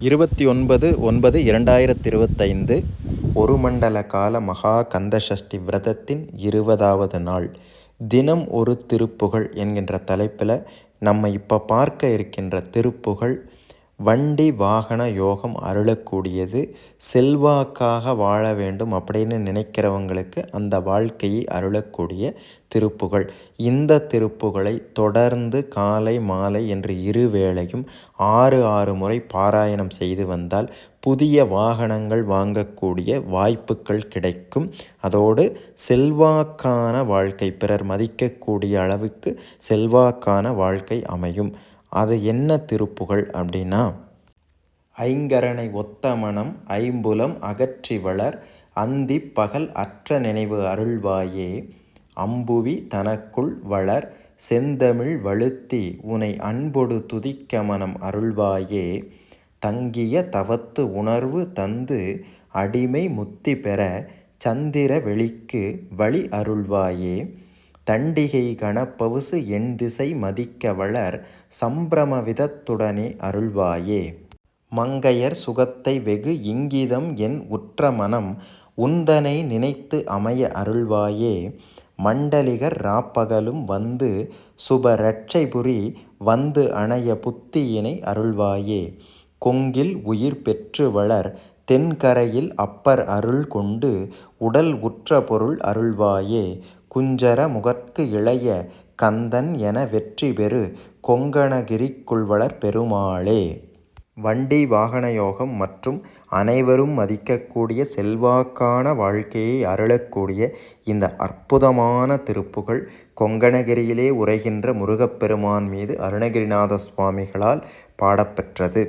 29/9/2025 ஒரு மண்டல கால மகா கந்தசஷ்டி விரதத்தின் 20வது நாள். தினம் ஒரு திருப்புகழ் என்கின்ற தலைப்பில் நம்ம இப்போ பார்க்க இருக்கின்ற திருப்புகழ் வண்டி வாகன யோகம் அருளக்கூடியது. செல்வாக்காக வாழ வேண்டும் அப்படின்னு நினைக்கிறவங்களுக்கு அந்த வாழ்க்கையை அருளக்கூடிய திருப்புகழ். இந்த திருப்புகழை தொடர்ந்து காலை மாலை என்று இருவேளையும் 6 முறை பாராயணம் செய்து வந்தால் புதிய வாகனங்கள் வாங்கக்கூடிய வாய்ப்புகள் கிடைக்கும். அதோடு செல்வாக்கான வாழ்க்கை, பிறர் மதிக்கக்கூடிய அளவுக்கு செல்வாக்கான வாழ்க்கை அமையும். அது என்ன திருப்புகழ் அப்படின்னா, ஐங்கரனை ஒத்த மனம் ஐம்புலம் அகற்றி வளர் அந்தி பகல் அற்ற நினைவு அருள்வாயே அம்புவி தனக்குள் வளர் செந்தமிழ் வழுத்தி உனை அன்பொடு துதிக்க மனம் அருள்வாயே தங்கிய தவத்து உணர்வு தந்து அடிமை முத்தி பெற சந்திர வெளிக்கு வழி அருள்வாயே தண்டிகை கணப்பவுசு எண் திசை மதிக்க வளர் சம்பிரம விதத்துடனே அருள்வாயே மங்கையர் சுகத்தை வெகு இங்கிதம் என் உற்ற மனம் உந்தனை நினைத்து அமைய அருள்வாயே மண்டலிகர் ராப்பகலும் வந்து சுபரட்சைபுரி வந்து அணைய புத்தியினை அருள்வாயே கொங்கில் உயிர் பெற்று வளர் தென்கரையில் அப்பர் அருள் கொண்டு உடல் உற்ற பொருள் அருள்வாயே குஞ்சர முகற்கு இளைய கந்தன் என வெற்றி பெறு கொங்கணகிரிக்குள் வளர் பெருமாளே. வண்டி வாகன யோகம் மற்றும் அனைவரும் மதிக்கக்கூடிய செல்வாக்கான வாழ்க்கையை அருளக்கூடிய இந்த அற்புதமான திருப்புகழ் கொங்கணகிரியிலே உரைகின்ற முருகப்பெருமான் மீது அருணகிரிநாத சுவாமிகளால் பாடப்பெற்றது.